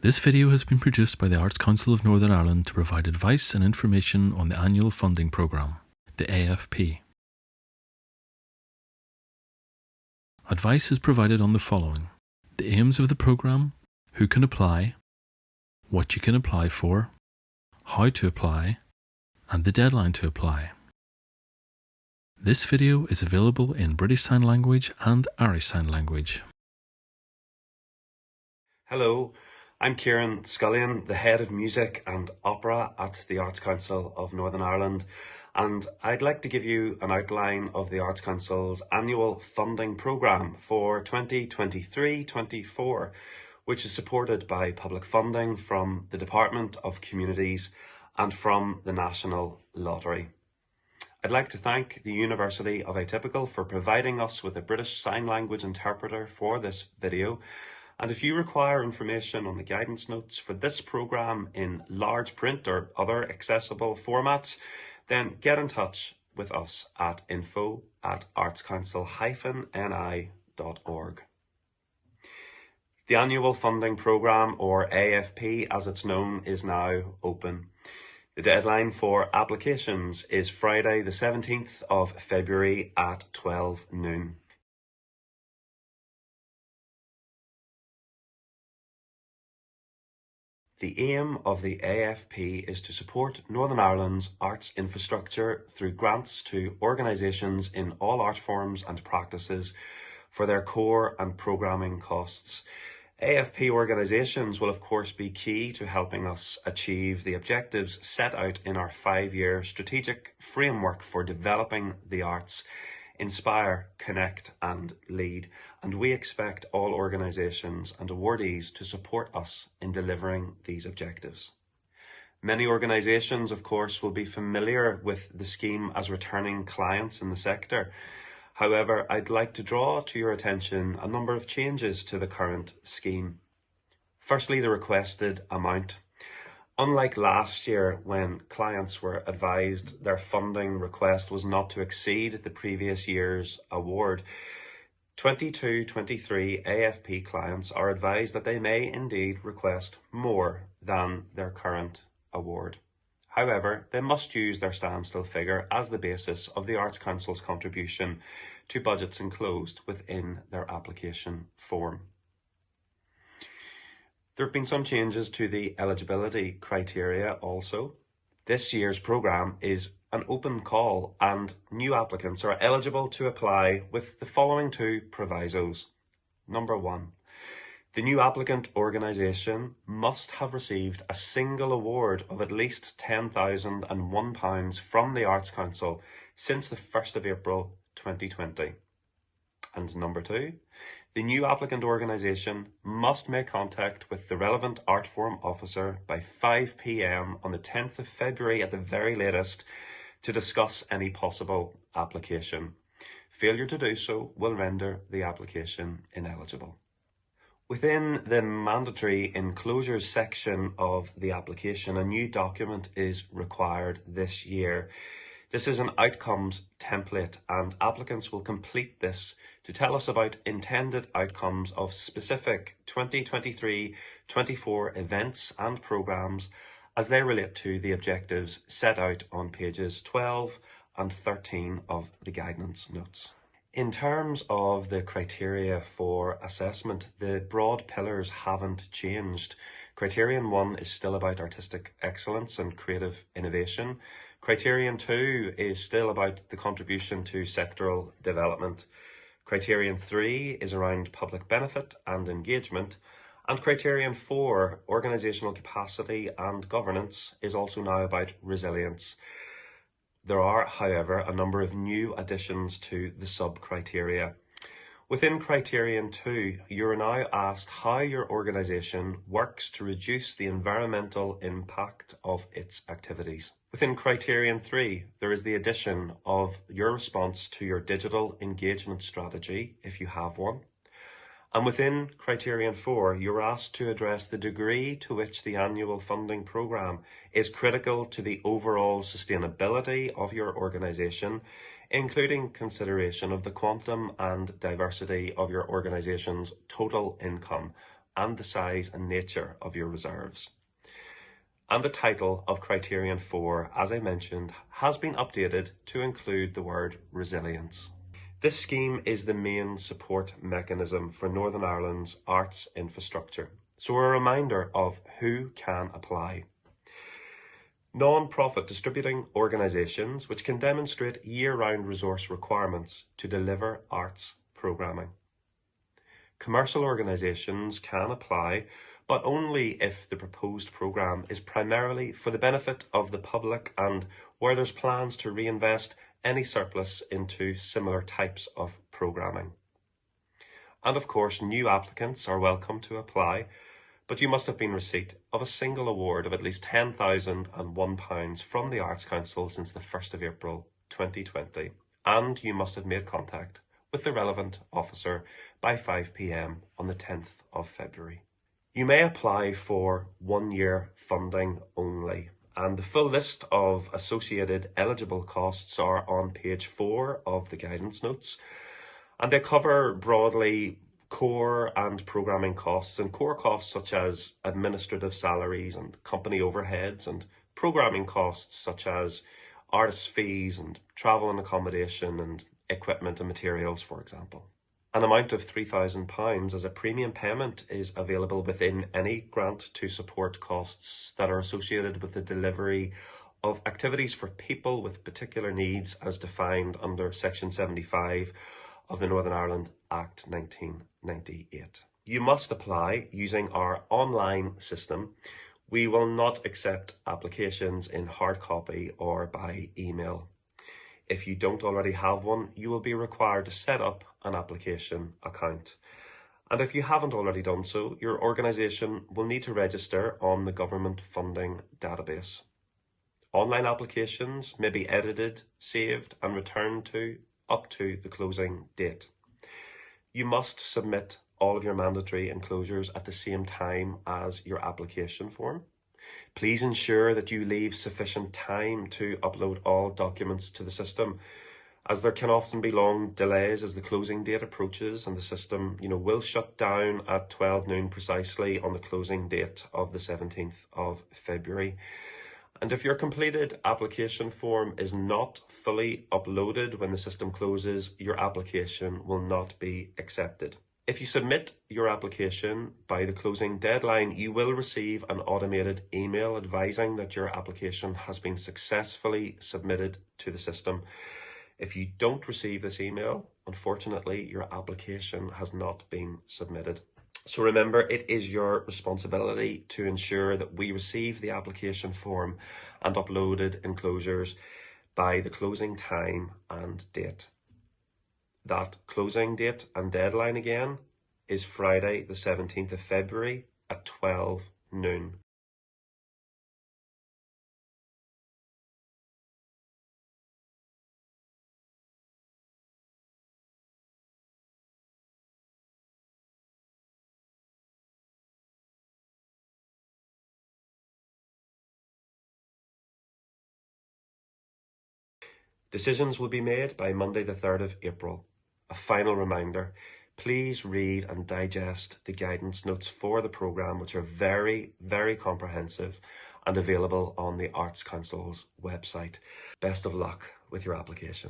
This video has been produced by the Arts Council of Northern Ireland to provide advice and information on the annual funding programme, the AFP. Advice is provided on the following: the aims of the programme, who can apply, what you can apply for, how to apply, and the deadline to apply. This video is available in British Sign Language and Irish Sign Language. Hello, I'm Kieran Scullion, the Head of Music and Opera at the Arts Council of Northern Ireland, and I'd like to give you an outline of the Arts Council's annual funding programme for 2023-24, which is supported by public funding from the Department of Communities and from the National Lottery. I'd like to thank the University of Atypical for providing us with a British Sign Language interpreter for this video. And if you require information on the guidance notes for this programme in large print or other accessible formats, then get in touch with us at info@artscouncil-ni.org. The annual funding programme, or AFP as it's known, is now open. The deadline for applications is Friday the 17th of February at 12 noon. The aim of the AFP is to support Northern Ireland's arts infrastructure through grants to organisations in all art forms and practices for their core and programming costs. AFP organisations will of course be key to helping us achieve the objectives set out in our 5-year strategic framework for developing the arts: inspire, connect and lead, and we expect all organisations and awardees to support us in delivering these objectives. Many organisations of course will be familiar with the scheme as returning clients in the sector. However, I'd like to draw to your attention a number of changes to the current scheme. Firstly, the requested amount. Unlike last year, when clients were advised their funding request was not to exceed the previous year's award, 22-23 AFP clients are advised that they may indeed request more than their current award. However, they must use their standstill figure as the basis of the Arts Council's contribution to budgets enclosed within their application form. There have been some changes to the eligibility criteria also. This year's programme is an open call and new applicants are eligible to apply with the following 2 provisos. Number 1, the new applicant organisation must have received a single award of at least £10,001 from the Arts Council since the 1st of April 2020. And number 2, the new applicant organisation must make contact with the relevant art form officer by 5 p.m. on the 10th of February at the very latest to discuss any possible application. Failure to do so will render the application ineligible. Within the mandatory enclosures section of the application, a new document is required this year. This is an outcomes template, and applicants will complete this to tell us about intended outcomes of specific 2023-24 events and programmes as they relate to the objectives set out on pages 12 and 13 of the guidance notes. In terms of the criteria for assessment, the broad pillars haven't changed. Criterion 1 is still about artistic excellence and creative innovation. Criterion 2 is still about the contribution to sectoral development. Criterion 3 is around public benefit and engagement. And Criterion 4, organisational capacity and governance, is also now about resilience. There are, however, a number of new additions to the sub-criteria. Within Criterion 2, you are now asked how your organisation works to reduce the environmental impact of its activities. Within Criterion 3, there is the addition of your response to your digital engagement strategy, if you have one. And within Criterion 4, you're asked to address the degree to which the annual funding programme is critical to the overall sustainability of your organisation, including consideration of the quantum and diversity of your organisation's total income and the size and nature of your reserves. And the title of Criterion 4, as I mentioned, has been updated to include the word resilience. This scheme is the main support mechanism for Northern Ireland's arts infrastructure. So a reminder of who can apply. Non-profit distributing organisations which can demonstrate year-round resource requirements to deliver arts programming. Commercial organisations can apply, but only if the proposed programme is primarily for the benefit of the public and where there's plans to reinvest any surplus into similar types of programming. And of course, new applicants are welcome to apply, but you must have been receipt of a single award of at least £10,001 from the Arts Council since the 1st of April 2020, and you must have made contact with the relevant officer by 5 p.m. on the 10th of February. You may apply for 1 year funding only, and the full list of associated eligible costs are on page 4 of the guidance notes, and they cover broadly core and programming costs, and core costs such as administrative salaries and company overheads, and programming costs such as artist fees and travel and accommodation and equipment and materials, for example. An amount of £3,000 as a premium payment is available within any grant to support costs that are associated with the delivery of activities for people with particular needs as defined under Section 75 of the Northern Ireland Act 1998. You must apply using our online system. We will not accept applications in hard copy or by email. If you don't already have one, you will be required to set up an application account. And if you haven't already done so, your organisation will need to register on the government funding database. Online applications may be edited, saved and returned to up to the closing date. You must submit all of your mandatory enclosures at the same time as your application form. Please ensure that you leave sufficient time to upload all documents to the system, as there can often be long delays as the closing date approaches, and the system will shut down at 12 noon precisely on the closing date of the 17th of February. And if your completed application form is not fully uploaded when the system closes, your application will not be accepted. If you submit your application by the closing deadline, you will receive an automated email advising that your application has been successfully submitted to the system. If you don't receive this email, unfortunately, your application has not been submitted. So remember, it is your responsibility to ensure that we receive the application form and uploaded enclosures by the closing time and date. That closing date and deadline again is Friday the 17th of February at 12 noon. Decisions will be made by Monday the 3rd of April. A final reminder, please read and digest the guidance notes for the programme, which are very, very comprehensive and available on the Arts Council's website. Best of luck with your application.